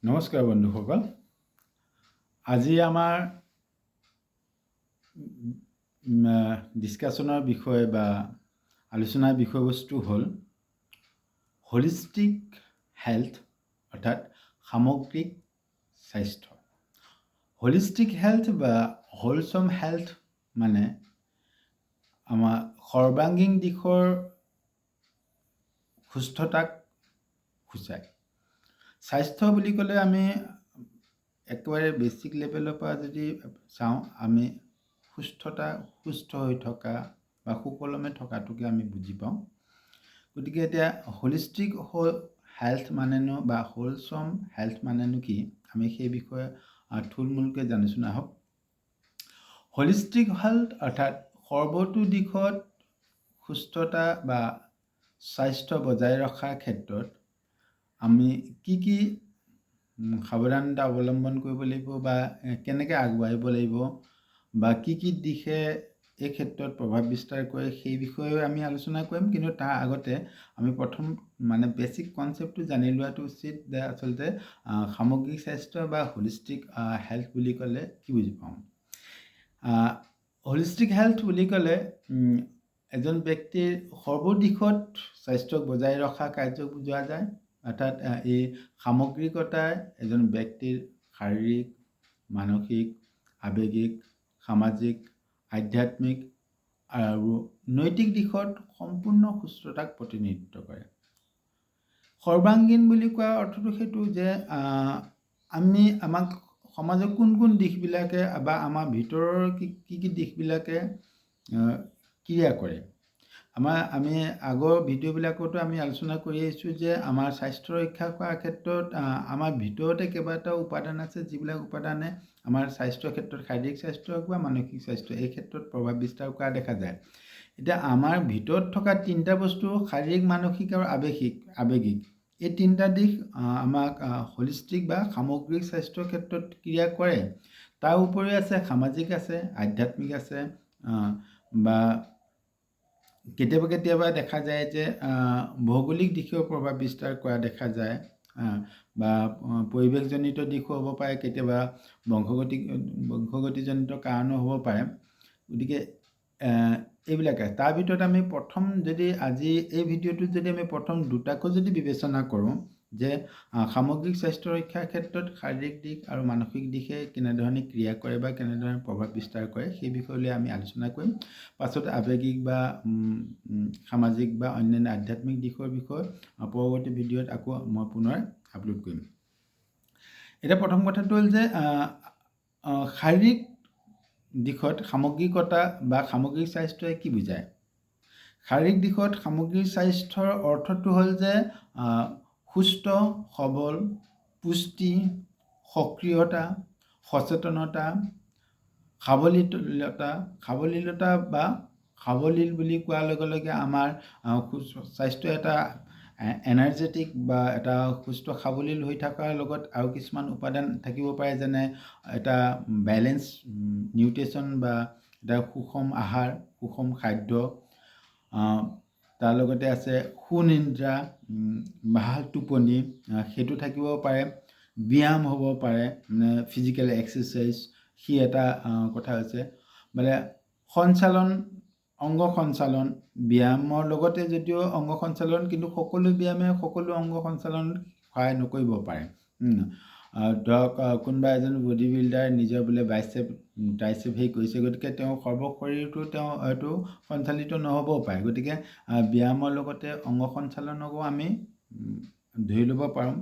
নমস্কাৰ বন্ধুসকল। আজি আমাৰ ডিছকাশ্যনৰ বিষয় বা আলোচনাৰ বিষয়বস্তু হ'ল হোলিষ্টিক হেল্থ অৰ্থাৎ সামগ্ৰিক স্বাস্থ্য। হোলিষ্টিক হেল্থ বা হোলচম হেল্থ মানে আমাৰ সৰ্বাংগীন দিশৰ সুস্থতাক সূচায়। স্বাস্থ্য বুলি ক'লে আমি একেবাৰে বেছিক লেভেলৰ পৰা যদি চাওঁ, আমি সুস্থ হৈ থকা বা সুকলমে থকাটোকে আমি বুজি পাওঁ। গতিকে এতিয়া হোলিষ্টিক হেল্থ মানেনো বা হোলচম হেল্থ মানেনো কি, আমি সেই বিষয়ে থুলমূলকৈ জানিছোঁ আহক। হোলিষ্টিক হেল্থ অৰ্থাৎ সৰ্বতো দিশত সুস্থতা বা স্বাস্থ্য বজাই ৰখাৰ ক্ষেত্ৰত আমি কি সাৱধানতা অৱলম্বন কৰিব লাগিব বা কেনেকৈ আগবাঢ়িব লাগিব বা কি দিশে এই ক্ষেত্ৰত প্ৰভাৱ বিস্তাৰ কৰে সেই বিষয়ে আমি আলোচনা কৰিম। কিন্তু তাৰ আগতে আমি প্ৰথম বেছিক কনচেপ্টটো জানি লোৱাটো উচিত যে আচলতে সামগ্ৰিক স্বাস্থ্য বা হোলিষ্টিক হেল্থ বুলি ক'লে কি বুজি পাওঁ। হোলিষ্টিক হেল্থ বুলি ক'লে এজন ব্যক্তিৰ সৰ্বদিশত স্বাস্থ্যক বজাই ৰখা কাৰ্যক বুজোৱা যায়। অৰ্থাৎ এই সামগ্ৰিকতাই এজন ব্যক্তিৰ শাৰীৰিক, মানসিক, আৱেগিক, সামাজিক, আধ্যাত্মিক আৰু নৈতিক দিশত সম্পূৰ্ণ সুস্থতাক প্ৰতিনিধিত্ব কৰে। সৰ্বাংগীন বুলি কোৱা অৰ্থটো সেইটো যে আমাক সমাজৰ কোন দিশবিলাকে বা আমাৰ ভিতৰৰ কি দিশবিলাকে ক্ৰিয়া কৰে। আমি আগৰ ভিডিঅ'বিলাকতো আমি আলোচনা কৰি আহিছোঁ যে আমাৰ স্বাস্থ্য ৰক্ষা কৰাৰ ক্ষেত্ৰত আমাৰ ভিতৰতে কেইবাটাও উপাদান আছে, যিবিলাক উপাদানে আমাৰ স্বাস্থ্যৰ ক্ষেত্ৰত শাৰীৰিক স্বাস্থ্য হওক বা মানসিক স্বাস্থ্য এই ক্ষেত্ৰত প্ৰভাৱ বিস্তাৰ কৰা দেখা যায়। এতিয়া আমাৰ ভিতৰত থকা তিনিটা বস্তু শাৰীৰিক, মানসিক আৰু আৱেগিক এই তিনিটা দিশ আমাক হোলিষ্টিক বা সামগ্ৰিক স্বাস্থ্যৰ ক্ষেত্ৰত ক্ৰিয়া কৰে। তাৰ উপৰি আছে সামাজিক, আছে আধ্যাত্মিক, আছে বা কেতিয়াবা দেখা যায় যে ভৌগোলিক দিশেও প্ৰভাৱ বিস্তাৰ কৰা দেখা যায় বা পৰিৱেশজনিত দিশো হ'ব পাৰে, কেতিয়াবা বংশগতিজনিত কাৰণো হ'ব পাৰে। গতিকে এইবিলাকে তাৰ ভিতৰত আমি প্ৰথম যদি আজি এই ভিডিঅ'টোত যদি আমি প্ৰথম দুটাকৈ যদি বিবেচনা কৰোঁ যে সামগ্ৰিক স্বাস্থ্য ৰক্ষাৰ ক্ষেত্ৰত শাৰীৰিক দিশ আৰু মানসিক দিশে কেনেধৰণে ক্ৰিয়া কৰে বা কেনেধৰণে প্ৰভাৱ বিস্তাৰ কৰে সেই বিষয়লৈ আমি আলোচনা কৰিম। পাছত আৱেগিক বা সামাজিক বা অন্যান্য আধ্যাত্মিক দিশৰ বিষয়ে পৰৱৰ্তী ভিডিঅ'ত আকৌ মই পুনৰ আপলোড কৰিম। এতিয়া প্ৰথম কথাটো হ'ল যে শাৰীৰিক দিশত সামগ্ৰিকতা বা সামগ্ৰিক স্বাস্থ্যই কি বুজায়। শাৰীৰিক দিশত সামগ্ৰিক স্বাস্থ্যৰ অৰ্থটো হ'ল যে সুস্থ, সবল, পুষ্টি, সক্ৰিয়তা, সচেতনতা, সাৱলীলতা বা সাৱলীল বুলি কোৱাৰ লগে লগে আমাৰ স্বাস্থ্য এটা এনাৰ্জেটিক বা এটা সুস্থ সাৱলীল হৈ থকাৰ লগত আৰু কিছুমান উপাদান থাকিব পাৰে, যেনে এটা বেলেঞ্চ নিউট্ৰিশ্যন বা এটা সুষম আহাৰ, সুষম খাদ্য, তাৰ লগতে আছে সুনিদ্ৰা, ভাল টোপনি সেইটো থাকিব পাৰে, ব্যায়াম হ'ব পাৰে, ফিজিকেল এক্সাৰচাইজ সি এটা কথা হৈছে, অংগ সঞ্চালন ব্যায়ামৰ লগতে যদিও অংগ সঞ্চালন, কিন্তু সকলো ব্যায়ামে সকলো অংগ সঞ্চালন সহায় নকৰিব পাৰে। ধৰক কোনোবা এজন বডি বিল্ডাৰ নিজৰ বোলে বাইচেপ ট্ৰাইচেপ কৰিছে, গতিকে তেওঁৰ সৰ্বশৰীৰটো তেওঁ হয়তো সঞ্চালিত নহ'বও পাৰে। গতিকে ব্যায়ামৰ লগতে অংগ সঞ্চালনকো আমি ধৰি ল'ব পাৰোঁ।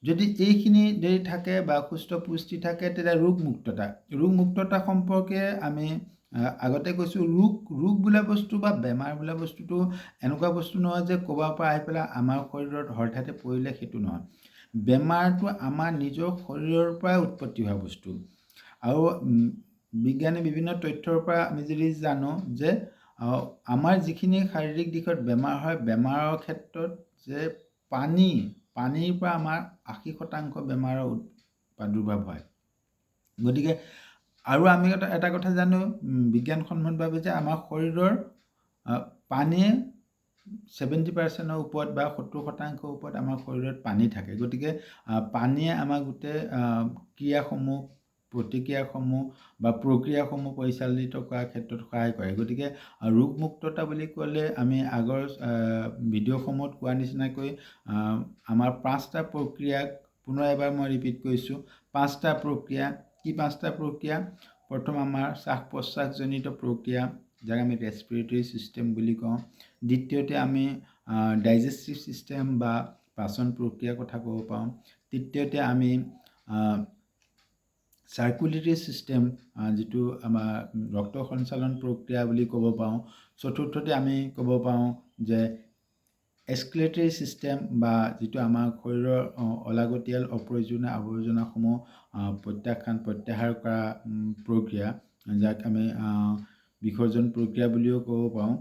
যদি এইখিনি যদি থাকে বা সুস্থ পুষ্টি থাকে, তেতিয়া ৰোগমুক্ততা সম্পৰ্কে আমি আগতে কৈছোঁ। ৰোগ বোলা বস্তু বা বেমাৰ বোলা বস্তুটো এনেকুৱা বস্তু নহয় যে ক'ৰবাৰ পৰা আহি পেলাই আমাৰ শৰীৰত হঠাতে পৰিলে, সেইটো নহয়। বেমাৰটো আমাৰ নিজৰ শৰীৰৰ পৰাই উৎপত্তি হোৱা বস্তু। আৰু বিজ্ঞানে বিভিন্ন তথ্যৰ পৰা আমি যদি জানো যে আমাৰ যিখিনি শাৰীৰিক দিশত বেমাৰ হয়, বেমাৰৰ ক্ষেত্ৰত যে পানীৰ পৰা আমাৰ 80% বেমাৰৰ প্ৰাদুৰ্ভাৱ হয়। গতিকে আৰু আমি এটা কথা জানো বিজ্ঞানসন্মতভাৱে যে আমাৰ শৰীৰৰ পানীয়ে 70% ওপৰত বা 70% ওপৰত আমাৰ শৰীৰত পানী থাকে। গতিকে পানীয়ে আমাৰ গোটেই ক্ৰিয়াসমূহ প্ৰতিক্ৰিয়াসমূহ বা প্ৰক্ৰিয়াসমূহ পৰিচালিত কৰাৰ ক্ষেত্ৰত সহায় কৰে। গতিকে ৰোগমুক্ততা বুলি ক'লে আমি আগৰ ভিডিঅ'সমূহত কোৱা নিচিনাকৈ আমাৰ 5টা প্ৰক্ৰিয়াক পুনৰ এবাৰ মই ৰিপিট কৰিছোঁ। 5টা প্ৰক্ৰিয়া কি? 5টা প্ৰক্ৰিয়া? প্ৰথম আমাৰ শ্বাস প্ৰশ্বাসজনিত প্ৰক্ৰিয়া, যাক আমি ৰেছপিৰেটৰী ছিষ্টেম বুলি কওঁ। দ্বিতীয়তে আমি ডাইজেষ্টিভ ছিষ্টেম বা পাচন প্ৰক্ৰিয়াৰ কথা ক'ব পাৰোঁ। তৃতীয়তে আমি চাৰ্কুলেটৰী ছিষ্টেম, যিটো আমাৰ ৰক্ত সঞ্চালন প্ৰক্ৰিয়া বুলি ক'ব পাৰোঁ। চতুৰ্থতে আমি ক'ব পাৰোঁ যে এক্সক্ৰিলেটৰী ছিষ্টেম, বা যিটো আমাৰ শৰীৰৰ অলাগতিয়াল অপ্ৰয়োজনীয় আৱৰ্জনাসমূহ প্ৰত্যাহাৰ কৰা প্ৰক্ৰিয়া, যাক আমি বিসৰ্জন প্ৰক্ৰিয়া বুলিও ক'ব পাৰোঁ।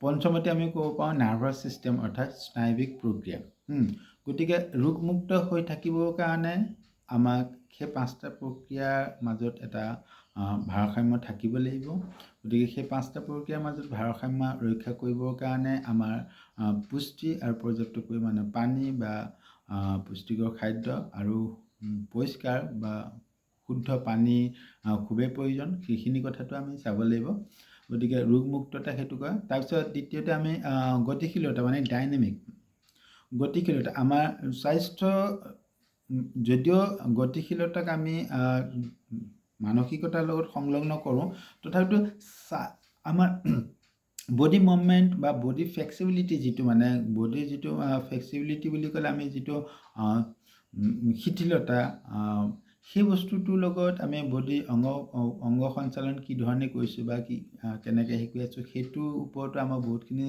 পঞ্চমতে আমি ক'ব পাৰোঁ নাৰ্ভাছ ছিষ্টেম, অৰ্থাৎ স্নায়ৱিক প্ৰক্ৰিয়া। গতিকে ৰোগমুক্ত হৈ থাকিবৰ কাৰণে আমাক সেই 5টা প্ৰক্ৰিয়াৰ মাজত এটা ভাৰসাম্য থাকিব লাগিব। গতিকে সেই 5টা প্ৰক্ৰিয়াৰ মাজত ভাৰসাম্য ৰক্ষা কৰিবৰ কাৰণে আমাৰ পুষ্টি আৰু পৰ্যাপ্ত পৰিমাণে পানী বা পুষ্টিকৰ খাদ্য আৰু পৰিষ্কাৰ বা শুদ্ধ পানী খুবেই প্ৰয়োজন। সেইখিনি কথাটো আমি চাব লাগিব। গতিকে ৰোগমুক্ততা সেইটো কয়। তাৰপিছত দ্বিতীয়তে আমি গতিশীলতা, মানে ডাইনামিক গতিশীলতা। আমাৰ স্বাস্থ্য, যদিও গতিশীলতাক আমি মানসিকতাৰ লগত সংলগ্ন কৰোঁ, তথাপিতো আমাৰ বডি মুভমেণ্ট বা বডি ফ্লেক্সিবিলিটি, যিটো মানে বডিৰ যিটো ফ্লেক্সিবিলিটি বুলি ক'লে আমি যিটো শিথিলতা, সেই বস্তুটোৰ লগত আমি বডি অংগ সঞ্চালন কি ধৰণে কৰিছোঁ বা কেনেকৈ শিকি আছোঁ, সেইটোৰ ওপৰতো আমাৰ বহুতখিনি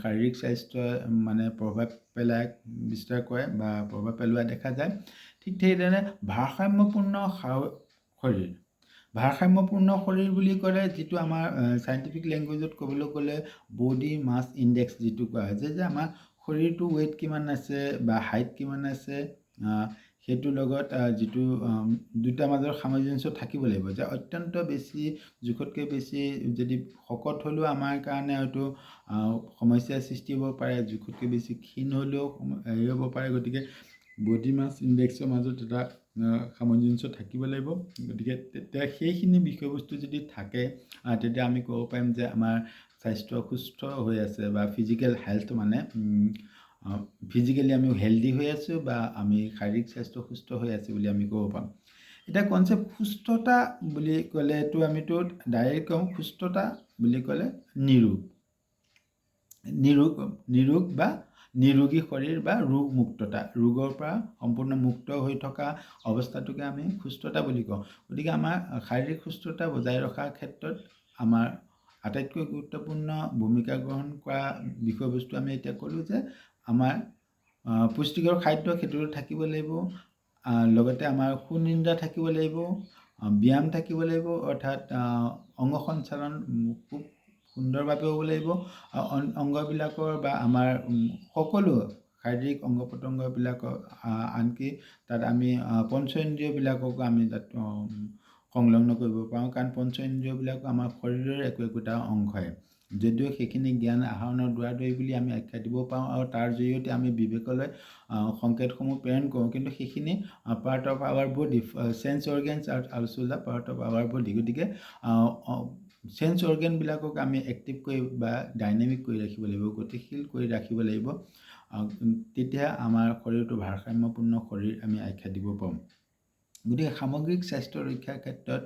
শাৰীৰিক স্বাস্থ্যই মানে প্ৰভাৱ বিস্তাৰ কৰে বা প্ৰভাৱ পেলোৱা দেখা যায়। ঠিক সেইদৰে ভাৰসাম্যপূৰ্ণ শৰীৰ বুলি ক'লে, যিটো আমাৰ চাইণ্টিফিক লেংগুৱেজত ক'বলৈ গ'লে বডি মাছ ইণ্ডেক্স যিটো কোৱা হৈছে, যে আমাৰ শৰীৰটো ৱেইট কিমান আছে বা হাইট কিমান আছে, সেইটোৰ লগত যিটো দুটাৰ মাজৰ সামঞ্জস্য থাকিব লাগিব। যে অত্যন্ত বেছি, জোখতকৈ বেছি যদি শকত হ'লেও আমাৰ কাৰণে হয়তো সমস্যাৰ সৃষ্টি হ'ব পাৰে, জোখতকৈ বেছি ক্ষীণ হ'লেও হেৰি হ'ব পাৰে। গতিকে বডি মাছ ইণ্ডেক্সৰ মাজত এটা সামঞ্জস্য থাকিব লাগিব। গতিকে তেতিয়া সেইখিনি বিষয়বস্তু যদি থাকে, তেতিয়া আমি ক'ব পাৰিম যে আমাৰ স্বাস্থ্য সুস্থ হৈ আছে, বা ফিজিকেল হেল্থ, মানে ফিজিকেলি আমি হেল্ডি হৈ আছোঁ, বা আমি শাৰীৰিক স্বাস্থ্য সুস্থ হৈ আছে বুলি আমি ক'ব পাৰোঁ। এতিয়া কনচেপ্ট সুস্থতা বুলি ক'লেতো আমিতো ডাইৰেক্ট কওঁ, সুস্থতা বুলি ক'লে নিৰোগ বা নিৰোগী শৰীৰ বা ৰোগমুক্ততা, ৰোগৰ পৰা সম্পূৰ্ণ মুক্ত হৈ থকা অৱস্থাটোকে আমি সুস্থতা বুলি কওঁ। গতিকে আমাৰ শাৰীৰিক সুস্থতা বজাই ৰখাৰ ক্ষেত্ৰত আমাৰ আটাইতকৈ গুৰুত্বপূৰ্ণ ভূমিকা গ্ৰহণ কৰা বিষয়বস্তু আমি এতিয়া ক'লোঁ, যে আমাৰ পুষ্টিকৰ খাদ্য সেইটোতো থাকিব লাগিব, লগতে আমাৰ সুনিদ্ৰা থাকিব লাগিব, ব্যায়াম থাকিব লাগিব, অৰ্থাৎ অংগ সঞ্চালন খুব সুন্দৰভাৱে হ'ব লাগিব। অংগবিলাকৰ বা আমাৰ সকলো শাৰীৰিক অংগ প্ৰত্যংগবিলাকৰ, আনকি তাত আমি পঞ্চেন্দ্ৰিয়বিলাককো আমি তাত সংলগ্ন কৰিব পাৰোঁ। কাৰণ পঞ্চেন্দ্ৰিয়বিলাকো আমাৰ শৰীৰৰ একোটা অংশই, যদিও সেইখিনি জ্ঞান আহৰণৰ দুৱাৰদলি বুলি আমি আখ্যা দিব পাৰোঁ, আৰু তাৰ জৰিয়তে আমি বিবেকলৈ সংকেতসমূহ প্ৰেৰণ কৰোঁ, কিন্তু সেইখিনি part of our body, sense organs are also' the part of our body. গতিকে চেন্স অৰ্গেনবিলাকক আমি এক্টিভ কৰি বা ডাইনামিক কৰি ৰাখিব লাগিব, গতিশীল কৰি ৰাখিব লাগিব। তেতিয়া আমাৰ শৰীৰটো ভাৰসাম্যপূৰ্ণ শৰীৰ আমি আখ্যা দিব পাৰোঁ। গতিকে সামগ্ৰিক স্বাস্থ্য ৰক্ষাৰ ক্ষেত্ৰত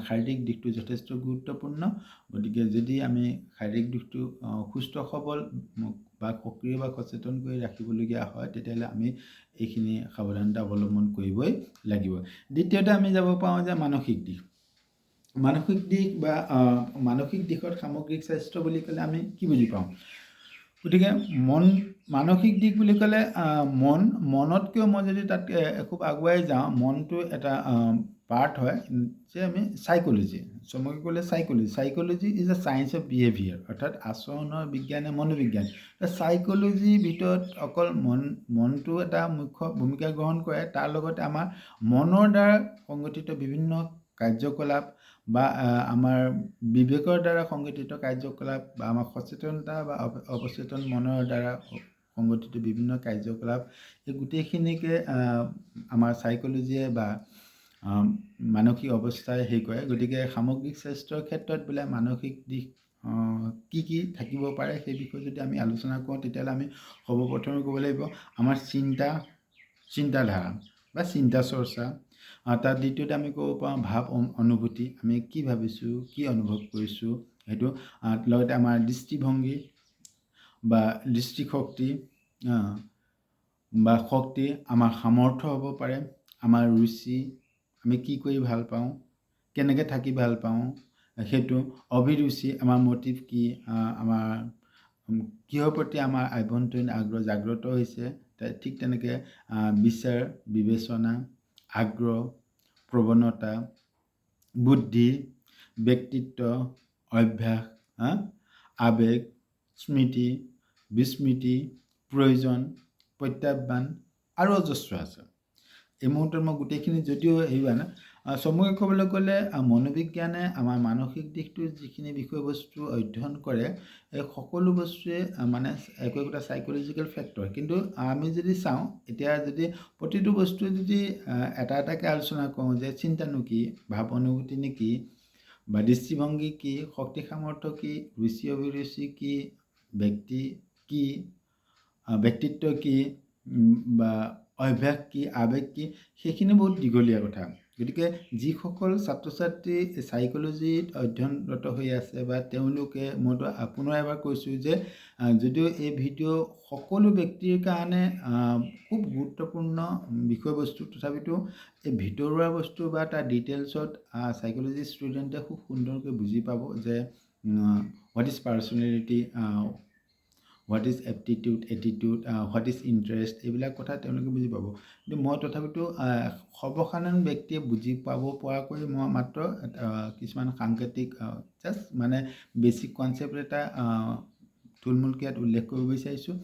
শাৰীৰিক দিশটো যথেষ্ট গুৰুত্বপূৰ্ণ। গতিকে যদি আমি শাৰীৰিক দিশটো সুস্থ সবল বা সক্ৰিয় বা সচেতন কৰি ৰাখিবলগীয়া হয়, তেতিয়াহ'লে আমি এইখিনি সাৱধানতা অৱলম্বন কৰিবই লাগিব। দ্বিতীয়তে আমি যাব পাৰোঁ যে মানসিক দিশ বা মানসিক দিশত সামগ্ৰিক স্বাস্থ্য বুলি ক'লে আমি কি বুজি পাওঁ? গতিকে মানসিক দিশ বুলি ক'লে মনতকৈও মই যদি তাত খুব আগুৱাই যাওঁ, মনটো এটা পাৰ্ট হয়, যে আমি চাইক'লজি, চমুকৈ ক'লে psychology is a science of behaviour, অৰ্থাৎ আচৰণৰ বিজ্ঞানে মনোবিজ্ঞান। চাইক'লজিৰ ভিতৰত অকল মনটো এটা মুখ্য ভূমিকা গ্ৰহণ কৰে, তাৰ লগতে আমাৰ মনৰ দ্বাৰা সংগঠিত বিভিন্ন কাৰ্যকলাপ বা আমাৰ বিবেকৰ দ্বাৰা সংগঠিত কাৰ্যকলাপ বা আমাৰ সচেতনতা বা অৱচেতন মনৰ দ্বাৰা সংগঠিত বিভিন্ন কাৰ্যকলাপ এই গোটেইখিনিকে আমাৰ চাইক'লজিয়ে বা মানসিক অৱস্থাই হেৰি কৰে। গতিকে সামগ্ৰিক স্বাস্থ্যৰ ক্ষেত্ৰত বোলে মানসিক দিশ কি কি থাকিব পাৰে সেই বিষয়ে যদি আমি আলোচনা কৰোঁ, তেতিয়াহ'লে আমি সৰ্বপ্ৰথমে ক'ব লাগিব আমাৰ চিন্তাধাৰা বা চিন্তা চৰ্চা। তাৰ দ্বিতীয়তে আমি ক'ব পাৰোঁ ভাৱ অনুভূতি, আমি কি ভাবিছোঁ, কি অনুভৱ কৰিছোঁ সেইটো। লগতে আমাৰ দৃষ্টিভংগী বা দৃষ্টিশক্তি বা শক্তি, আমাৰ সামৰ্থ্য হ'ব পাৰে, আমাৰ ৰুচি, আমি কি কৰি ভাল পাওঁ, কেনেকৈ থাকি ভাল পাওঁ সেইটো, অভিৰুচি, আমাৰ মটিভ কি, আমাৰ কিহৰ প্ৰতি আমাৰ আভ্যন্তৰীণ আগ্ৰহ জাগ্ৰত হৈছে, ঠিক তেনেকৈ বিচাৰ, বিবেচনা, আগ্ৰহ, প্ৰৱণতা, বুদ্ধি, ব্যক্তিত্ব, অভ্যাস, আবেগ, স্মৃতি, বিস্মৃতি, প্ৰয়োজন, প্ৰত্যাহ্বান আৰু অজস্ৰ আছে। এই মুহূৰ্তত মই গোটেইখিনি যদিও হেৰি না চমুকৈ ক'বলৈ গ'লে মনোবিজ্ঞানে আমাৰ মানসিক দিশটোৰ যিখিনি বিষয়বস্তু অধ্যয়ন কৰে, এই সকলো বস্তুৱে মানে একোটা চাইক'লজিকেল ফেক্টৰ। কিন্তু আমি যদি চাওঁ এতিয়া, যদি প্ৰতিটো বস্তুৱে যদি এটা এটাকৈ আলোচনা কৰোঁ যে চিন্তানো কি, ভাৱ অনুভূতিনো কি, বা দৃষ্টিভংগী কি, শক্তি সামৰ্থ্য কি, ৰুচি অভিৰুচি কি, ব্যক্তি কি, ব্যক্তিত্ব কি, বা অভ্যাস কি, আবেগ কি, সেইখিনি বহুত দীঘলীয়া কথা। গতিকে যিসকল ছাত্ৰ ছাত্ৰী চাইক'লজিত অধ্যয়নৰত হৈ আছে বা তেওঁলোকে, মইতো পুনৰ এবাৰ কৈছোঁ যে যদিও এই ভিডিঅ' সকলো ব্যক্তিৰ কাৰণে খুব গুৰুত্বপূৰ্ণ বিষয়বস্তু, তথাপিতো এই ভিতৰুৱা বস্তু বা তাৰ ডিটেইলছত চাইক'লজি ষ্টুডেণ্টে খুব সুন্দৰকৈ বুজি পাব যে what is personality, what is aptitude, attitude, what is interest, এইবিলাক কথা তেওঁলোকে বুজি পাব। কিন্তু মই তথাপিতো সৰ্বসাধাৰণ ব্যক্তিয়ে বুজি পাব পৰাকৈ মই মাত্ৰ কিছুমান সাংকেতিক জাষ্ট মানে বেছিক কনচেপ্ট এটা থুলমূলকৈ ইয়াত উল্লেখ কৰিব বিচাৰিছোঁ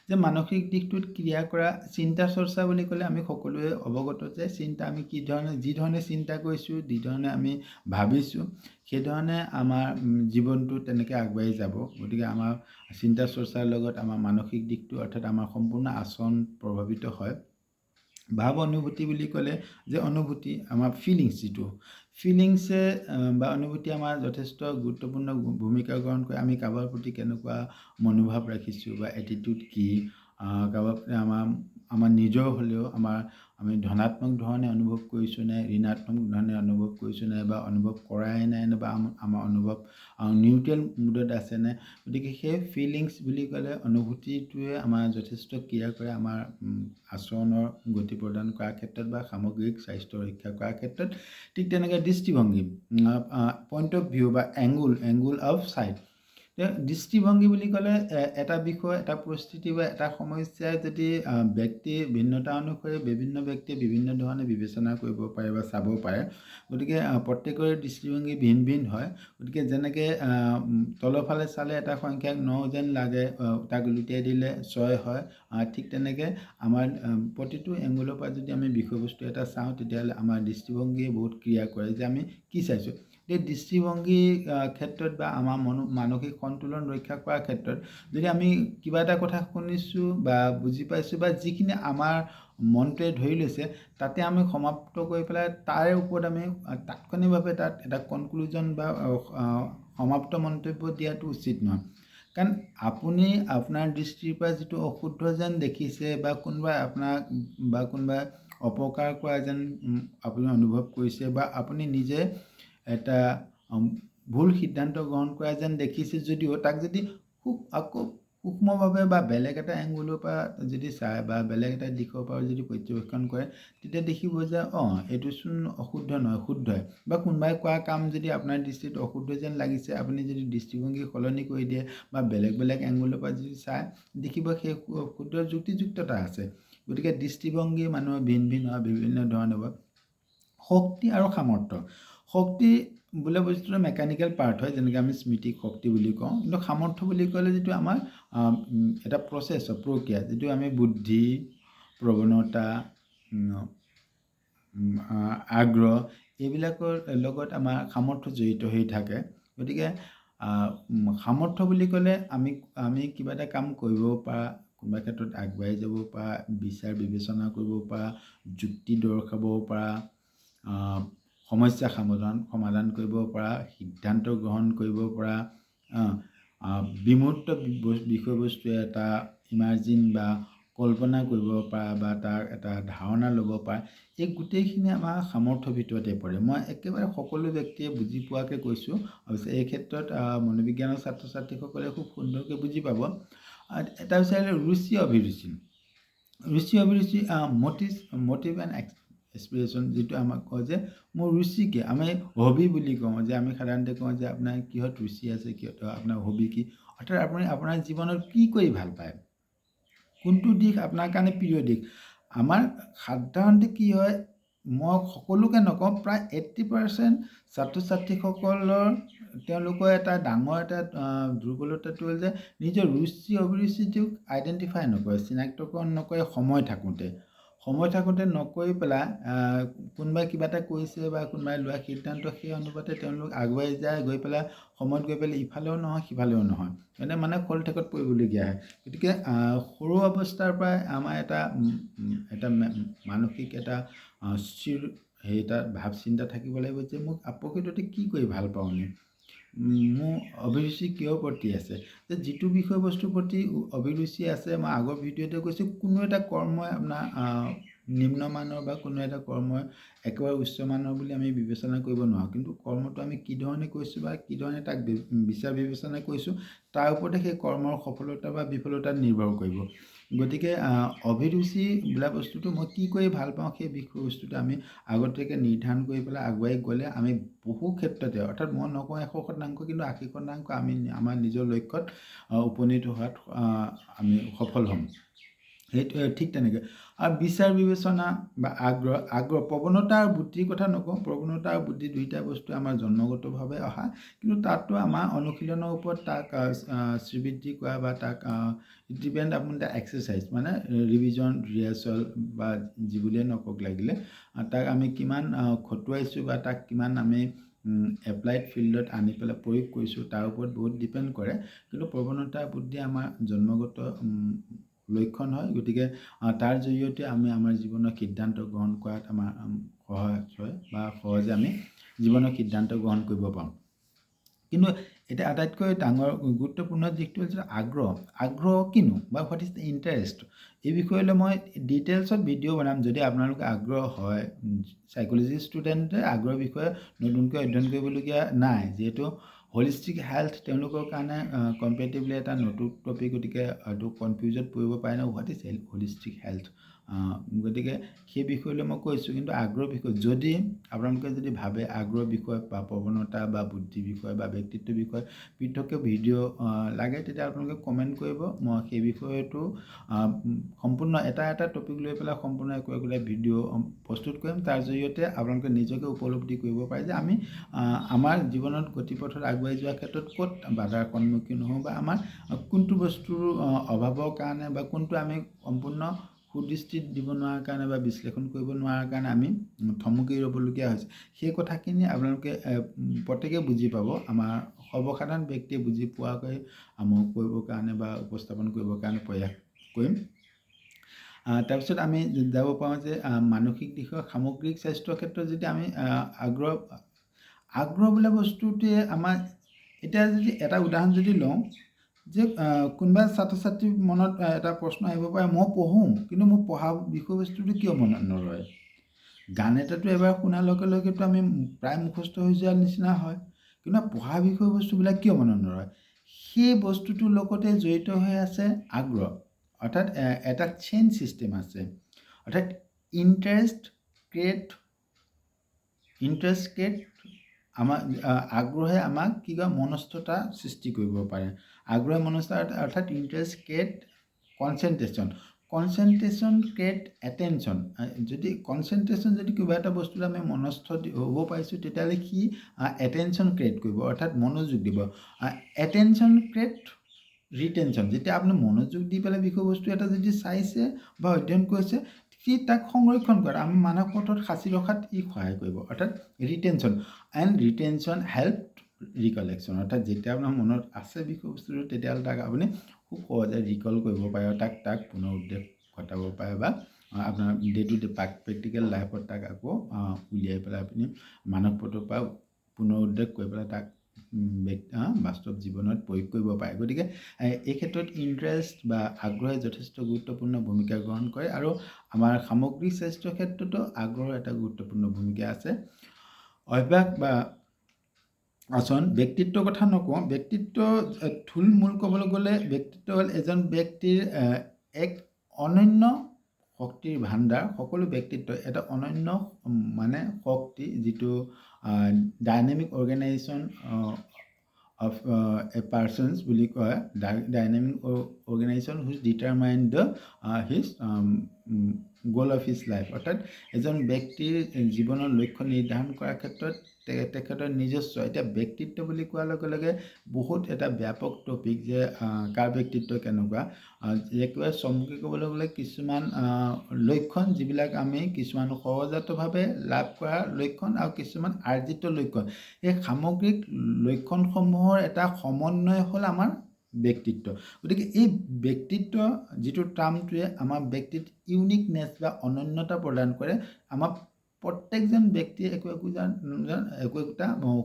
যে মানসিক দিশটোত ক্ৰিয়া কৰা চিন্তা চৰ্চা বুলি ক'লে আমি সকলোৱে অৱগত যে চিন্তা আমি যিধৰণে চিন্তা কৰিছোঁ, যিধৰণে আমি ভাবিছোঁ, সেইধৰণে আমাৰ জীৱনটো তেনেকৈ আগবাঢ়ি যাব। গতিকে আমাৰ চিন্তা চৰ্চাৰ লগত আমাৰ মানসিক দিশটো অৰ্থাৎ আমাৰ সম্পূৰ্ণ আচৰণ প্ৰভাৱিত হয়। ভাৱ অনুভূতি বুলি ক'লে যে অনুভূতি, আমাৰ ফিলিংছ, যিটো ফিলিংছে বা অনুভূতি আমাৰ যথেষ্ট গুৰুত্বপূৰ্ণ ভূমিকা গ্ৰহণ কৰে। আমি কাৰোবাৰ প্ৰতি কেনেকুৱা মনোভাৱ ৰাখিছোঁ বা এটিটিউড কি, কাৰোবাৰ প্ৰতি আমাৰ নিজৰ হ'লেও আমি ধনাত্মক ধৰণে অনুভৱ কৰিছোঁ নে, ঋণাত্মক ধৰণে অনুভৱ কৰিছোঁ নে, বা অনুভৱ কৰাই নাই নে, বা আমাৰ অনুভৱ নিউট্ৰেল মুডত আছেনে। গতিকে সেই ফিলিংছ বুলি ক'লে অনুভূতিটোৱে আমাৰ যথেষ্ট ক্ৰিয়া কৰে আমাৰ আচৰণৰ গতি প্ৰদান কৰাৰ ক্ষেত্ৰত বা সামগ্ৰিক স্বাস্থ্য ৰক্ষা কৰাৰ ক্ষেত্ৰত। ঠিক তেনেকৈ দৃষ্টিভংগী, পইণ্ট অফ ভিউ বা এংগুল অফ চাইট। দৃষ্টিভংগী বুলি ক'লে এটা বিষয়, এটা পৰিস্থিতি বা এটা সমস্যাই যদি ব্যক্তিৰ ভিন্নতা অনুসৰি বিভিন্ন ব্যক্তিয়ে বিভিন্ন ধৰণে বিবেচনা কৰিব পাৰে বা চাব পাৰে। গতিকে প্ৰত্যেকৰে দৃষ্টিভংগী ভিন ভিন হয়। গতিকে যেনেকৈ তলৰ ফালে চালে এটা সংখ্যাক 9 যেন লাগে, তাক লুটিয়াই দিলে 6 হয়। ঠিক তেনেকৈ আমাৰ প্ৰতিটো এংগুলৰ পৰা যদি আমি বিষয়বস্তু এটা চাওঁ, তেতিয়াহ'লে আমাৰ দৃষ্টিভংগীয়ে বহুত ক্ৰিয়া কৰে যে আমি কি চাইছোঁ। এই দৃষ্টিভংগীৰ ক্ষেত্ৰত বা আমাৰ মানসিক সন্তুলন ৰক্ষা কৰাৰ ক্ষেত্ৰত যদি আমি কিবা এটা কথা শুনিছোঁ বা বুজি পাইছোঁ বা যিখিনি আমাৰ মনটোৱে ধৰি লৈছে, তাতে আমি সমাপ্ত কৰি পেলাই তাৰে ওপৰত আমি তাৎক্ষণিকভাৱে তাত এটা কনক্লুজন বা সমাপ্ত মন্তব্য দিয়াটো উচিত নহয়। কাৰণ আপুনি আপোনাৰ দৃষ্টিৰ পৰা যিটো অশুদ্ধ যেন দেখিছে বা কোনোবাই আপোনাক বা কোনোবাই অপকাৰ কৰা যেন আপুনি অনুভৱ কৰিছে, বা আপুনি নিজে এটা ভুল সিদ্ধান্ত গ্ৰহণ কৰা যেন দেখিছে যদিও, তাক যদি আকৌ সূক্ষ্মভাৱে বা বেলেগ এটা এংগুলৰ পৰা যদি চায় বা বেলেগ এটা দিশৰ পৰা যদি পৰ্যবেক্ষণ কৰে, তেতিয়া দেখিব যে এইটোচোন অশুদ্ধ নহয়, শুদ্ধই। বা কোনোবাই কৰা কাম যদি আপোনাৰ দৃষ্টিত অশুদ্ধ যেন লাগিছে, আপুনি যদি দৃষ্টিভংগী সলনি কৰি দিয়ে বা বেলেগ এংগুলৰ পৰা যদি চায়, দেখিব সেই শুদ্ধ যুক্তিযুক্ততা আছে। গতিকে দৃষ্টিভংগী মানুহৰ ভিন ভিন হয়, বিভিন্ন ধৰণৰ হয়। শক্তি আৰু সামৰ্থ্য, শক্তি বোলে বস্তুটো মেকানিকেল পাৰ্ট হয়, যেনেকৈ আমি স্মৃতি শক্তি বুলি কওঁ। কিন্তু সামৰ্থ্য বুলি ক'লে যিটো আমাৰ এটা প্ৰচেছ, প্ৰক্ৰিয়া, যিটো আমি বুদ্ধি, প্ৰৱণতা, আগ্ৰহ, এইবিলাকৰ লগত আমাৰ সামৰ্থ্য জড়িত হৈ থাকে। গতিকে সামৰ্থ্য বুলি ক'লে আমি কিবা এটা কাম কৰিব পৰা, কোনোবা ক্ষেত্ৰত আগবাঢ়ি যাব পৰা, বিচাৰ বিবেচনা কৰিব পৰা, যুক্তি দৰ্শাব পৰা, সমস্যা সমাধান কৰিব পৰা, সিদ্ধান্ত গ্ৰহণ কৰিব পৰা, বিমূৰ্ত বিষয়বস্তু এটা ইমাজিন বা কল্পনা কৰিব পৰা বা তাৰ এটা ধাৰণা ল'ব পৰা, এই গোটেইখিনি আমাৰ সামৰ্থ্যৰ ভিতৰতে পৰে। মই একেবাৰে সকলো ব্যক্তিয়ে বুজি পোৱাকৈ কৈছোঁ। অৱশ্যে এই ক্ষেত্ৰত মনোবিজ্ঞানৰ ছাত্ৰ ছাত্ৰীসকলে খুব সুন্দৰকৈ বুজি পাব। এটা হৈছে ৰুচি অভিৰুচি। ৰুচি অভিৰুচি মটিভ এণ্ড এক্সপ্ৰেশ্যন, যিটো আমাক কয় যে মোৰ ৰুচি কি, আমি হবি বুলি কওঁ, যে আমি সাধাৰণতে কওঁ যে আপোনাৰ কিহত ৰুচি আছে, কিহত আপোনাৰ হবি কি, অৰ্থাৎ আপুনি আপোনাৰ জীৱনত কি কৰি ভাল পায়, কোনটো দিশ আপোনাৰ কাৰণে প্ৰিয় দিশ। আমাৰ সাধাৰণতে কি হয়, মই সকলোকে নকওঁ, প্ৰায় 80% ছাত্ৰ ছাত্ৰীসকলৰ তেওঁলোকৰ এটা ডাঙৰ এটা দুৰ্বলতাটো হ'ল যে নিজৰ ৰুচি অভিৰুচিটোক আইডেণ্টিফাই নকৰে, চিনাক্তকৰণ নকৰে। সময় থাকোঁতে নকৰি পেলাই কোনোবাই কিবা এটা কৰিছে বা কোনোবাই লোৱা সিদ্ধান্ত, সেই অনুপাতে তেওঁলোক আগুৱাই যায়, গৈ পেলাই সময়ত গৈ পেলাই ইফালেও নহয় সিফালেও নহয়, মানে খলঠেকত পৰিবলগীয়া হয়। গতিকে সৰু অৱস্থাৰ পৰাই আমাৰ এটা মানসিক এটা এটা ভাৱ চিন্তা থাকিব লাগিব যে মোক প্ৰকৃততে কি কৰি ভাল পাওঁনে, মোৰ অভিৰুচি কিহৰ প্ৰতি আছে। যে যিটো বিষয়বস্তুৰ প্ৰতি অভিৰুচি আছে, মই আগৰ ভিডিঅ'তে কৈছোঁ, কোনো এটা কৰ্মই আপোনাৰ নিম্নমানৰ বা কোনো এটা কৰ্মই একেবাৰে উচ্চমানৰ বুলি আমি বিবেচনা কৰিব নোৱাৰোঁ। কিন্তু কৰ্মটো আমি কি ধৰণে কৰিছোঁ বা কি ধৰণে তাক বিচাৰ বিবেচনা কৰিছোঁ, তাৰ ওপৰতে সেই কৰ্মৰ সফলতা বা বিফলতা নিৰ্ভৰ কৰিব। গতিকে অভিৰুচি বোলা বস্তুটো মই কি কৰি ভাল পাওঁ, সেই বিষয়বস্তুটো আমি আগতীয়াকৈ নিৰ্ধাৰণ কৰি পেলাই আগুৱাই গ'লে আমি বহু ক্ষেত্ৰতে, অৰ্থাৎ মই নকওঁ 100%, কিন্তু 80% আমি আমাৰ নিজৰ লক্ষ্যত উপনীত হোৱাত আমি সফল হ'ম। সেইটো ঠিক তেনেকৈ। আৰু বিচাৰ বিবেচনা বা আগ্ৰহ প্ৰৱণতা আৰু বুদ্ধিৰ কথা নকওঁ, প্ৰৱণতা আৰু বুদ্ধি দুইটা বস্তু আমাৰ জন্মগতভাৱে অহা, কিন্তু তাতো আমাৰ অনুশীলনৰ ওপৰত তাক শ্ৰীবৃদ্ধি কৰা বা তাক ডিপেণ্ড আপন দ্য এক্সাৰচাইজ, মানে ৰিভিজন, ৰিহাৰ্চেল বা যি বুলিয়ে নকওক লাগিলে, তাক আমি কিমান খটুৱাইছোঁ বা তাক কিমান আমি এপ্লাইড ফিল্ডত আনি পেলাই প্ৰয়োগ কৰিছোঁ, তাৰ ওপৰত বহুত ডিপেণ্ড কৰে। কিন্তু প্ৰৱণতা বুদ্ধি আমাৰ জন্মগত লক্ষণ হয়। গতিকে তাৰ জৰিয়তে আমি আমাৰ জীৱনৰ সিদ্ধান্ত গ্ৰহণ কৰাত আমাৰ সহায় হয় বা সহজে আমি জীৱনৰ সিদ্ধান্ত গ্ৰহণ কৰিব পাৰোঁ। কিন্তু এতিয়া আটাইতকৈ ডাঙৰ গুৰুত্বপূৰ্ণ দিশটো হৈছে আগ্ৰহ কিনো বা হোৱাট ইজ দ্য ইণ্টাৰেষ্ট। এই বিষয়লৈ মই ডিটেইলছত ভিডিঅ' বনাম, যদি আপোনালোকে আগ্ৰহ হয়। চাইক'লজি ষ্টুডেণ্টে আগ্ৰহৰ বিষয়ে নতুনকৈ অধ্যয়ন কৰিবলগীয়া নাই, যিহেতু হলিষ্টিক হেল্থ তেওঁলোকৰ কাৰণে কম্পেৰেটিভলি এটা নতুন টপিক। গতিকে হয়তো কনফিউজত পৰিব পাৰে ন, হোৱাট ইজ হলিষ্টিক হেল্থ। গতিকে সেই বিষয়লৈ মই কৈছোঁ। কিন্তু আগ্ৰহ বিষয় যদি আপোনালোকে যদি ভাবে আগ্ৰহ বিষয় বা প্ৰৱণতা বা বুদ্ধি বিষয় বা ব্যক্তিত্ব বিষয় পৃথককৈ ভিডিঅ' লাগে, তেতিয়া আপোনালোকে কমেণ্ট কৰিব। মই সেই বিষয়টো সম্পূৰ্ণ এটা টপিক লৈ পেলাই সম্পূৰ্ণ একোটা ভিডিঅ' প্ৰস্তুত কৰিম। তাৰ জৰিয়তে আপোনালোকে নিজকে উপলব্ধি কৰিব পাৰে যে আমি আমাৰ জীৱনত গতিপথত আগুৱাই যোৱাৰ ক্ষেত্ৰত ক'ত বাধাৰ সন্মুখীন হওঁ, বা আমাৰ কোনটো বস্তুৰ অভাৱৰ কাৰণে বা কোনটো আমি সম্পূৰ্ণ সুদৃষ্টিত দিব নোৱাৰাৰ কাৰণে বা বিশ্লেষণ কৰিব নোৱাৰাৰ কাৰণে আমি থমকি ৰ'বলগীয়া হৈছে। সেই কথাখিনি আপোনালোকে প্ৰত্যেকেই বুজি পাব। আমাৰ সৰ্বসাধাৰণ ব্যক্তিয়ে বুজি পোৱাকৈ মই কৰিবৰ কাৰণে বা উপস্থাপন কৰিবৰ কাৰণে প্ৰয়াস কৰিম। তাৰপিছত আমি যাব পাৰোঁ যে মানসিক দিশৰ সামগ্ৰিক স্বাস্থ্যৰ ক্ষেত্ৰত যদি আমি আগ্ৰহ বোলা বস্তুটোৱে আমাৰ, এতিয়া যদি এটা উদাহৰণ যদি লওঁ, যে কোনোবা ছাত্ৰ ছাত্ৰীৰ মনত এটা প্ৰশ্ন আহিব পাৰে, মই পঢ়োঁ কিন্তু মোৰ পঢ়া বিষয়বস্তুটো কিয় মনত নৰয়। গান এটাটো এবাৰ শুনাৰ লগে লগেতো আমি প্ৰায় মুখস্থ হৈ যোৱাৰ নিচিনা হয়, কিন্তু পঢ়া বিষয়বস্তুবিলাক কিয় মনত নৰয়। সেই বস্তুটোৰ লগতে জড়িত হৈ আছে আগ্ৰহ, অৰ্থাৎ এটা চেইন ছিষ্টেম আছে। অৰ্থাৎ ইণ্টাৰেষ্ট ক্ৰিয়েট আমাৰ আগ্ৰহে আমাক কি কয়, মনস্থতা সৃষ্টি কৰিব পাৰে। আগ্ৰহে মনস্থতা, অৰ্থাৎ interest create concentration create attention. যদি কনচেনট্ৰেশ্যন যদি কিবা এটা বস্তুত আমি মনস্থ হ'ব পাৰিছোঁ, তেতিয়াহ'লে সি এটেনশ্যন ক্ৰিয়েট কৰিব, অৰ্থাৎ মনোযোগ দিব। Attention create retention. যেতিয়া আপুনি মনোযোগ দি পেলাই বিষয়বস্তু এটা যদি চাইছে বা অধ্যয়ন কৰিছে, সি তাক সংৰক্ষণ কৰে, আমি মানৱ পথত সাঁচি ৰখাত ই সহায় কৰিব। অৰ্থাৎ ৰিটেনশ্যন হেল্প ৰিকলেকশ্যন, অৰ্থাৎ যেতিয়া আপোনাৰ মনত আছে বিষয়বস্তুটো তেতিয়াহ'লে তাক আপুনি খুব সহজে ৰিকল কৰিব পাৰে, তাক পুনৰ উদ্দেশ ঘটাব পাৰে, বা আপোনাৰ ডে টু ডে প্ৰেক্টিকেল লাইফত তাক আকৌ উলিয়াই পেলাই আপুনি মানৱ পথৰ পৰা পুনৰ উদ্দেশ কৰি পেলাই তাক বাস্তৱ জীৱনত প্ৰয়োগ কৰিব পাৰে। গতিকে এই ক্ষেত্ৰত ইণ্টাৰেষ্ট বা আগ্ৰহে যথেষ্ট গুৰুত্বপূৰ্ণ ভূমিকা গ্ৰহণ কৰে, আৰু আমাৰ সামগ্ৰিক স্বাস্থ্যৰ ক্ষেত্ৰতো আগ্ৰহৰ এটা গুৰুত্বপূৰ্ণ ভূমিকা আছে। অভ্যাস বা আচৰণ, ব্যক্তিত্বৰ কথা নকওঁ, ব্যক্তিত্ব থুলমূল ক'বলৈ গ'লে ব্যক্তিত্ব হ'ল এজন ব্যক্তিৰ এক অনন্য শক্তিৰ ভাণ্ডাৰ। সকলো ব্যক্তিত্ব এটা অনন্য মানে শক্তি, যিটো dynamic organisation of a persons বুলি কয়, dynamic organisation which determine the his goal of his life. অৰ্থাৎ এজন ব্যক্তিৰ জীৱনৰ লক্ষ্য নিৰ্ধাৰণ কৰাৰ ক্ষেত্ৰত তেখেতৰ নিজস্ব, এতিয়া ব্যক্তিত্ব বুলি কোৱাৰ লগে লগে বহুত এটা ব্যাপক টপিক, যে কাৰ ব্যক্তিত্ব কেনেকুৱা, একেবাৰে চমুকৈ ক'বলৈ গ'লে কিছুমান লক্ষণ যিবিলাক আমি কিছুমান সহজাতভাৱে লাভ কৰা লক্ষণ আৰু কিছুমান আৰ্জিত লক্ষণ, এই সামগ্ৰিক লক্ষণসমূহৰ এটা সমন্বয় হ'ল আমাৰ ব্যক্তিত্ব। গতিকে এই ব্যক্তিত্ব যিটো টাৰ্মটোৱে আমাৰ ব্যক্তিত ইউনিকনেছ বা অনন্যতা প্ৰদান কৰে। আমাৰ প্ৰত্যেকজন ব্যক্তিয়ে একো একোটা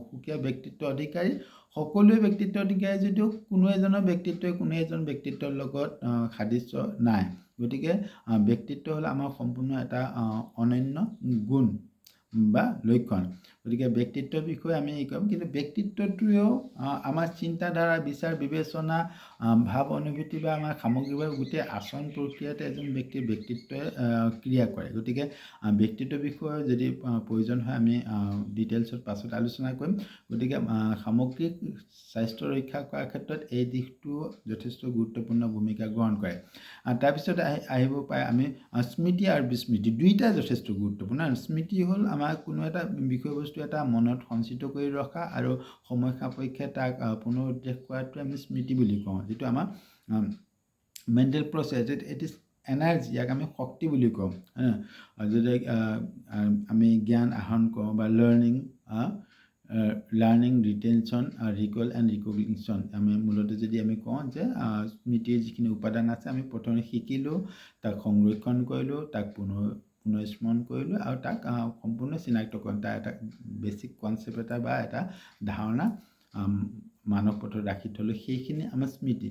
সুকীয়া ব্যক্তিত্ব অধিকাৰী, সকলোৱে ব্যক্তিত্ব অধিকাৰী, যদিও কোনো এজনৰ ব্যক্তিত্বই কোনো এজন ব্যক্তিত্বৰ লগত সাদৃশ্য নাই। গতিকে ব্যক্তিত্ব হ'ল আমাৰ সম্পূৰ্ণ এটা অনন্য গুণ বা লক্ষণ। গতিকে ব্যক্তিত্বৰ বিষয়ে আমি ক'ম, কিন্তু ব্যক্তিত্বটোৱেও আমাৰ চিন্তাধাৰা, বিচাৰ বিবেচনা, ভাৱ অনুভূতি বা আমাৰ সামগ্ৰিকভাৱে গোটেই আচৰণ প্ৰক্ৰিয়াতে এজন ব্যক্তিৰ ব্যক্তিত্বই ক্ৰিয়া কৰে। গতিকে ব্যক্তিত্বৰ বিষয়ে যদি প্ৰয়োজন হয় আমি ডিটেইলছত পাছত আলোচনা কৰিম। গতিকে সামগ্ৰিক স্বাস্থ্য ৰক্ষা কৰাৰ ক্ষেত্ৰত এই দিশটো যথেষ্ট গুৰুত্বপূৰ্ণ ভূমিকা গ্ৰহণ কৰে। তাৰপিছত আহিব পাৰে আমি স্মৃতি আৰু বিস্মৃতি, দুইটাই যথেষ্ট গুৰুত্বপূৰ্ণ। স্মৃতি হ'ল আমাৰ কোনো এটা বিষয়বস্তু এটা মনত সঞ্চিত কৰি ৰখা আৰু সময় সাপেক্ষে তাক পুনৰ উদ্দেশ কৰাটোৱে আমি স্মৃতি বুলি কওঁ, যিটো আমাৰ mental process, it is energy, ইয়াক আমি শক্তি বুলি কওঁ। যদি আমি জ্ঞান আহৰণ কৰোঁ বা learning, retention, recall and recognition, আমি মূলতে যদি আমি কওঁ যে স্মৃতিৰ যিখিনি উপাদান আছে, আমি প্ৰথমে শিকিলোঁ, তাক সংৰক্ষণ কৰিলোঁ, তাক পুনঃস্মৰণ কৰিলোঁ, আৰু তাক সম্পূৰ্ণ চিনাক্ত কৰিলোঁ, তাৰ এটা বেছিক কনচেপ্ট এটা বা এটা ধাৰণা মানৱ পথত ৰাখি থ'লোঁ, সেইখিনি আমাৰ স্মৃতি।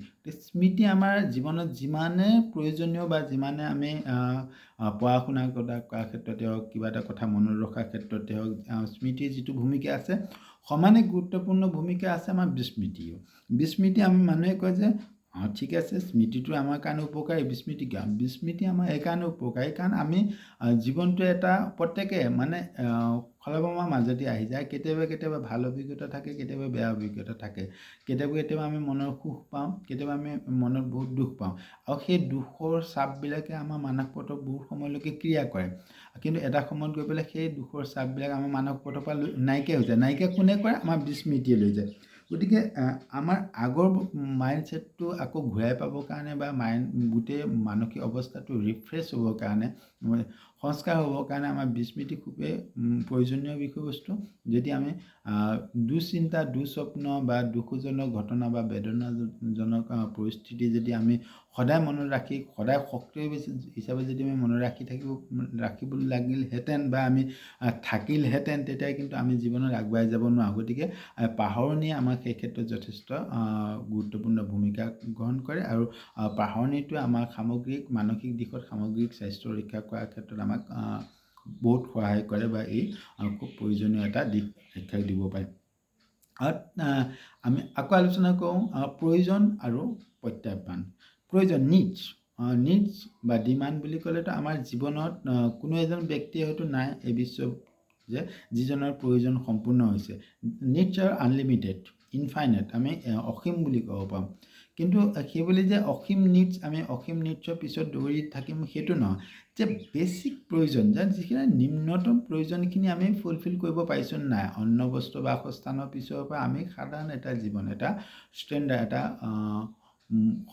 স্মৃতি আমাৰ জীৱনত যিমানে প্ৰয়োজনীয় বা যিমানে আমি পঢ়া শুনা কৰাৰ ক্ষেত্ৰতে হওক, কিবা এটা কথা মনত ৰখাৰ ক্ষেত্ৰতে হওক, স্মৃতিৰ যিটো ভূমিকা আছে সমানে গুৰুত্বপূৰ্ণ ভূমিকা আছে আমাৰ বিস্মৃতিও। বিস্মৃতি আমি মানুহে কয় যে ঠিক আছে, স্মৃতিটো আমাৰ কাৰণে উপকাৰী, বিস্মৃতি কিয়? বিস্মৃতি আমাৰ এইকাৰণে উপকাৰী কাৰণ আমি জীৱনটো এটা প্ৰত্যেকে মানে খলনামাৰ মাজতে আহি যায়। কেতিয়াবা ভাল অভিজ্ঞতা থাকে, কেতিয়াবা বেয়া অভিজ্ঞতা থাকে, কেতিয়াবা আমি মনৰ সুখ পাওঁ, কেতিয়াবা আমি মনত বহুত দুখ পাওঁ, আৰু সেই দুখৰ চাপবিলাকে আমাৰ মানৱ পথত বহুত সময়লৈকে ক্ৰিয়া কৰে। কিন্তু এটা সময়ত গৈ পেলাই সেই দুখৰ চাপবিলাক আমাৰ মানৱ পথৰ পৰা নাইকিয়া হৈ যায়। নাইকিয়া কোনে কৰে? আমাৰ বিস্মৃতিয়ে লৈ যায়। গতিকে আমাৰ আগৰ মাইণ্ডছেটটো আকৌ ঘূৰাই পাবৰ কাৰণে বা গোটেই মানসিক অৱস্থাটো ৰিফ্ৰেছ হ'বৰ কাৰণে, সংস্কাৰ হ'বৰ কাৰণে আমাৰ বিস্মৃতি খুবেই প্ৰয়োজনীয় বিষয়বস্তু। যদি আমি দুশ্চিন্তা, দুস্বপ্ন বা দুখজনক ঘটনা বা বেদনাজনক পৰিস্থিতি যদি আমি সদায় মনত ৰাখি, সদায় সক্ৰিয় হিচাপে যদি আমি মনত ৰাখিব লাগিলহেঁতেন বা আমি থাকিলহেঁতেন, তেতিয়া কিন্তু আমি জীৱনত আগুৱাই যাব নোৱাৰোঁ। গতিকে পাহৰণিয়ে আমাক সেই ক্ষেত্ৰত যথেষ্ট গুৰুত্বপূৰ্ণ ভূমিকা গ্ৰহণ কৰে, আৰু পাহৰণিটোৱে আমাক মানসিক দিশত সামগ্ৰিক স্বাস্থ্য ৰক্ষা কৰাৰ ক্ষেত্ৰত আমাক বহুত সহায় কৰে, বা এই খুব প্ৰয়োজনীয় এটা দিশ শিক্ষা দিব পাৰে। আমি আকৌ আলোচনা কৰোঁ প্ৰয়োজন আৰু প্ৰত্যাহ্বান। প্ৰয়োজন, নিডছ বা ডিমাণ্ড বুলি ক'লেতো আমাৰ জীৱনত কোনো এজন ব্যক্তিয়ে হয়তো নাই এই বিশ্ব যে যিজনৰ প্ৰয়োজন সম্পূৰ্ণ হৈছে। নিডছ আৰ আনলিমিটেড, ইনফাইনাইট, আমি অসীম বুলি ক'ব পাৰোঁ। কিন্তু সেইবুলি যে অসীম নিডছৰ পিছত দৌৰি থাকিম সেইটো নহয়। যে বেছিক প্ৰয়োজন, যে যিখিনি নিম্নতম প্ৰয়োজনখিনি আমি ফুলফিল কৰিব পাৰিছোঁ নাই, অন্ন বস্ত্ৰ বাসস্থানৰ পিছৰ পৰা আমি সাধাৰণ এটা জীৱন, এটা ষ্টেণ্ডাৰ্ড, এটা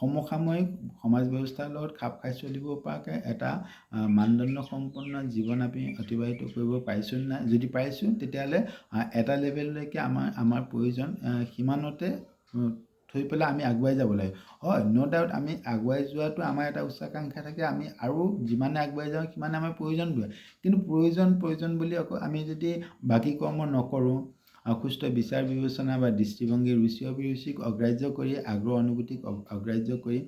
সমসাময়িক সমাজ ব্যৱস্থাৰ লগত খাপ খাই চলিব পৰাকৈ এটা মানদণ্ড সম্পন্ন জীৱন আমি অতিবাহিত কৰিব পাৰিছোঁ নাই? যদি পাৰিছোঁ তেতিয়াহ'লে এটা লেভেললৈকে আমাৰ প্ৰয়োজন সিমানতে থৈ পেলাই আমি আগুৱাই যাব লাগে। হয়, ন' ডাউট আমি আগুৱাই যোৱাটো আমাৰ এটা উচ্চাকাংক্ষা থাকে, আমি আৰু যিমানে আগুৱাই যাওঁ সিমানে আমাৰ প্ৰয়োজন হয়। কিন্তু প্ৰয়োজন বুলি আকৌ আমি যদি বাকী কৰ্ম নকৰোঁ, সুস্থ বিচাৰ বিবেচনা বা দৃষ্টিভংগী, ৰুচি অভিৰুচিক অগ্ৰাহ্য কৰি, আগ্ৰহ অনুভূতিক অগ্ৰাহ্য কৰি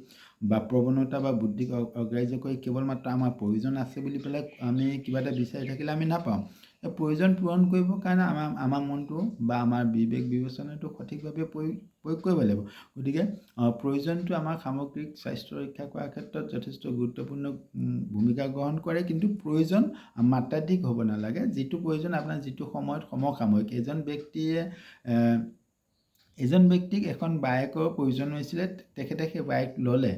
বা প্ৰৱণতা বা বুদ্ধিক অগ্ৰাহ্য কৰি কেৱল মাত্ৰ আমাৰ প্ৰয়োজন আছে বুলি পেলাই আমি কিবা এটা বিচাৰি থাকিলে আমি নাপাওঁ। প্ৰয়োজন পূৰণ কৰিবৰ কাৰণে আমাৰ মনটো বা আমাৰ বিবেক বিবেচনাটো সঠিকভাৱে প্ৰয়োগ কৰিব লাগিব। গতিকে প্ৰয়োজনটো আমাৰ সামগ্ৰিক স্বাস্থ্য ৰক্ষা কৰাৰ ক্ষেত্ৰত যথেষ্ট গুৰুত্বপূৰ্ণ ভূমিকা গ্ৰহণ কৰে, কিন্তু প্ৰয়োজন মাত্ৰাধিক হ'ব নালাগে। যিটো প্ৰয়োজন আপোনাৰ যিটো সময়ত সমসাময়িক। এজন ব্যক্তিক এখন বাইকৰ প্ৰয়োজন হৈছিলে, তেখেতে সেই বাইক ল'লে।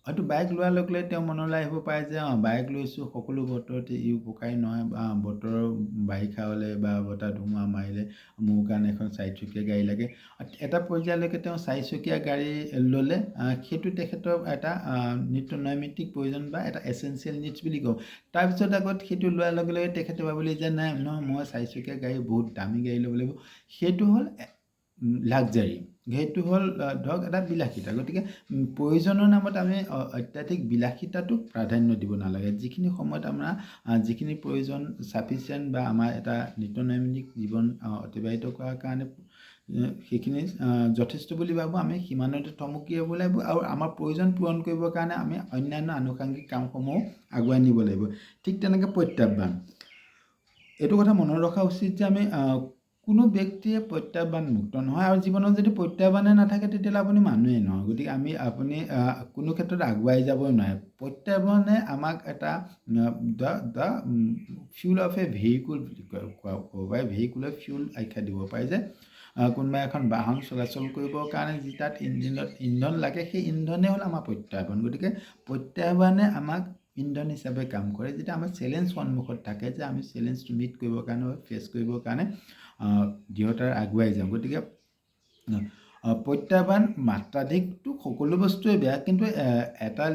হয়তো বাইক লোৱাৰ লগে লগে তেওঁ মনলৈ আহিব পাৰে যে বাইক লৈছোঁ, সকলো বতৰতে ই উপকাৰী নহয়, বা বতৰৰ বাৰিষা হ'লে বা বতাহ ধুমুহা মাৰিলে মোৰ কাৰণে এখন চাৰিচকীয়া গাড়ী লাগে। এটা পৰ্যায়লৈকে তেওঁ চাৰিচকীয়া গাড়ী ল'লে, সেইটো তেখেতৰ এটা নিত্য নৈমিত্তিক প্ৰয়োজন বা এটা এচেঞ্চিয়েল নিডছ বুলি কওঁ। তাৰপিছত আগত সেইটো লোৱাৰ লগে লগে তেখেতে ভাবিলে যে নাই নহয়, মই চাৰিচকীয়া গাড়ী বহুত দামী গাড়ী ল'ব লাগিব। সেইটো হ'ল লাক্সাৰী, সেইটো হ'ল ধৰক এটা বিলাসিতা। গতিকে প্ৰয়োজনৰ নামত আমি অত্যাধিক বিলাসিতাটোক প্ৰাধান্য দিব নালাগে। যিখিনি সময়ত আমাৰ যিখিনি প্ৰয়োজন ছাফিচিয়েণ্ট বা আমাৰ এটা নিত্য নৈমিত্তিক জীৱন অতিবাহিত কৰাৰ কাৰণে সেইখিনি যথেষ্ট বুলি ভাবোঁ, আমি সিমানতে থমকি ৰ'ব লাগিব আৰু আমাৰ প্ৰয়োজন পূৰণ কৰিবৰ কাৰণে আমি অন্যান্য আনুষাংগিক কামসমূহ আগুৱাই নিব লাগিব। ঠিক তেনেকৈ প্ৰত্যাহ্বান, এইটো কথা মনত ৰখা উচিত যে আমি কোনো ব্যক্তিয়ে প্ৰত্যাহ্বান মুক্ত নহয়, আৰু জীৱনত যদি প্ৰত্যাহ্বানে নাথাকে তেতিয়াহ'লে আপুনি মানুহেই নহয়। গতিকে আপুনি কোনো ক্ষেত্ৰত আগুৱাই যাবই নোৱাৰে। প্ৰত্যাহ্বানে আমাক এটা the fuel of A vehicle বুলি ক'ব পাৰে, ভেহিকুলৰ ফিউল আখ্যা দিব পাৰে যে কোনোবা এখন বাহন চলাচল কৰিবৰ কাৰণে যি তাত ইন্ধন লাগে, সেই ইন্ধনেই হ'ল আমাৰ প্ৰত্যাহ্বান। গতিকে প্ৰত্যাহ্বানে আমাক ইন্ধন হিচাপে কাম কৰে। যেতিয়া আমাৰ চেলেঞ্জ সন্মুখত থাকে যে আমি চেলেঞ্জটো মিট কৰিবৰ কাৰণে বা ফেচ কৰিবৰ কাৰণে দৃঢ়তাৰে আগুৱাই যাওঁ। গতিকে প্ৰত্যাহ্বান মাত্ৰাধিকটো সকলো বস্তুৱে বেয়া, কিন্তু এটা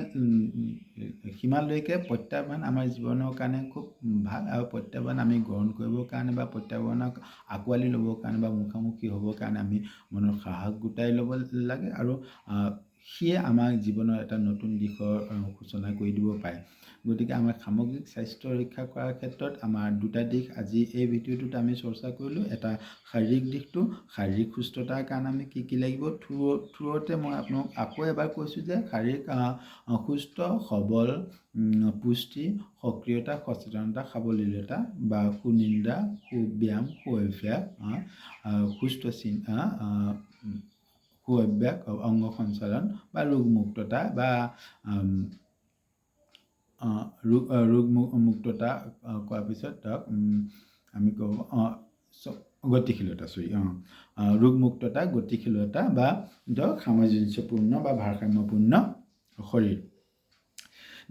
সীমালৈকে প্ৰত্যাহ্বান আমাৰ জীৱনৰ কাৰণে খুব ভাল, আৰু প্ৰত্যাহ্বান আমি গ্ৰহণ কৰিবৰ কাৰণে বা প্ৰত্যাহ্বানক আঁকোৱালি ল'বৰ কাৰণে বা মুখামুখি হ'বৰ কাৰণে আমি মনৰ সাহস গোটাই ল'ব লাগে, আৰু সিয়ে আমাৰ জীৱনৰ এটা নতুন দিশৰ সূচনা কৰি দিব পাৰে। গতিকে আমাৰ সামগ্ৰিক স্বাস্থ্য ৰক্ষা কৰাৰ ক্ষেত্ৰত আমাৰ দুটা দিশ আজি এই ভিডিঅ'টোত আমি চৰ্চা কৰিলোঁ। এটা শাৰীৰিক দিশটো, শাৰীৰিক সুস্থতাৰ কাৰণে আমি কি লাগিব। থ্ৰুতে মই আপোনাক আকৌ এবাৰ কৈছোঁ যে শাৰীৰিক সুস্থ সবল, পুষ্টি, সক্ৰিয়তা, সচেতনতা, সাৱলীলতা বা সুনিন্দা, সুব্যায়াম, সুঅভ্যাস, সুস্থ চিন্তা, সুঅভ্যাস, অংগ সঞ্চালন বা ৰোগমুক্ততা বা ৰোগমুক্ততা কোৱাৰ পিছত ধৰক আমি ক'ব গতিশীলতা, ৰোগমুক্ততা, গতিশীলতা বা ধৰক সামঞ্জস্যপূৰ্ণ বা ভাৰসাম্যপূৰ্ণ শৰীৰ।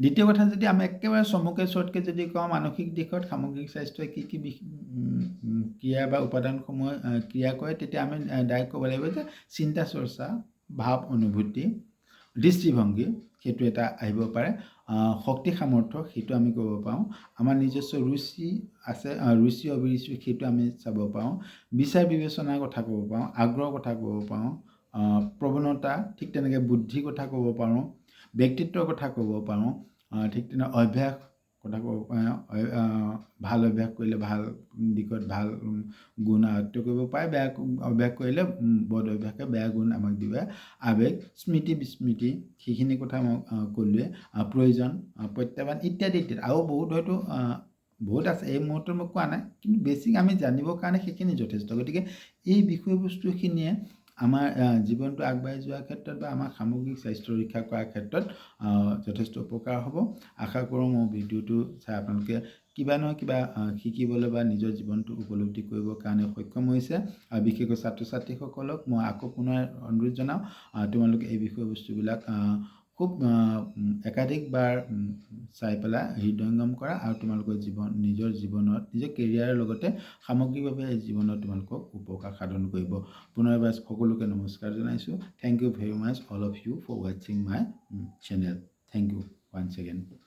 দ্বিতীয় কথা, যদি আমি একেবাৰে চমুকে চৰ্টকে যদি কওঁ, মানসিক দিশত সামগ্ৰিক স্বাস্থ্যই কি কি ক্ৰিয়া বা উপাদানসমূহ ক্ৰিয়া কৰে, তেতিয়া আমি ডাইৰেক্ট ক'ব লাগিব যে চিন্তা চৰ্চা, ভাৱ অনুভূতি, দৃষ্টিভংগী, সেইটো এটা আহিব পাৰে। শক্তি সামৰ্থ্য, সেইটো আমি ক'ব পাৰোঁ। আমাৰ নিজস্ব ৰুচি আছে, ৰুচি অভিৰুচি, সেইটো আমি চাব পাৰোঁ। বিচাৰ বিবেচনাৰ কথা ক'ব পাৰোঁ, আগ্ৰহৰ কথা ক'ব পাৰোঁ, প্ৰৱণতা, ঠিক তেনেকৈ বুদ্ধিৰ কথা ক'ব পাৰোঁ, ব্যক্তিত্বৰ কথা ক'ব পাৰোঁ, ঠিক তেনে অভ্যাস কথা ক'ব পাৰোঁ। ভাল অভ্যাস কৰিলে ভাল দিশত ভাল গুণ আয়ত্ব কৰিব পাৰে, বেয়া অভ্যাস কৰিলে বদ অভ্যাসে বেয়া গুণ আমাক দিব। আৱেগ, স্মৃতি বিস্মৃতি, সেইখিনি কথা মই ক'লোৱে। প্ৰয়োজন, প্ৰত্যাহ্বান ইত্যাদি ইত্যাদি, আৰু বহুত আছে, এই মুহূৰ্তত মই কোৱা নাই, কিন্তু বেছিক আমি জানিবৰ কাৰণে সেইখিনি যথেষ্ট। গতিকে এই বিষয়বস্তুখিনিয়ে আমাৰ জীৱনটো আগবাঢ়ি যোৱাৰ ক্ষেত্ৰত বা আমাৰ সামগ্ৰিক স্বাস্থ্য ৰক্ষা কৰাৰ ক্ষেত্ৰত যথেষ্ট উপকাৰ হ'ব। আশা কৰোঁ মোৰ ভিডিঅ'টো চাই আপোনালোকে কিবা নহয় কিবা শিকিবলৈ বা নিজৰ জীৱনটো উপলব্ধি কৰিবৰ কাৰণে সক্ষম হৈছে। আৰু বিশেষকৈ ছাত্ৰ ছাত্ৰীসকলক মই আকৌ পুনৰ অনুৰোধ জনাওঁ, তোমালোকে এই বিষয়বস্তুবিলাক খুব একাধিকবাৰ চাই পেলাই হৃদয়ঙ্গম কৰা আৰু তোমালোকৰ নিজৰ জীৱনত নিজৰ কেৰিয়াৰৰ লগতে সামগ্ৰিকভাৱে এই জীৱনত তোমালোকক উপকাৰ সাধন কৰিব। পুনৰ এবাৰ সকলোকে নমস্কাৰ জনাইছোঁ। Thank you very much all of you for ৱাচিং my channel. Thank you once again.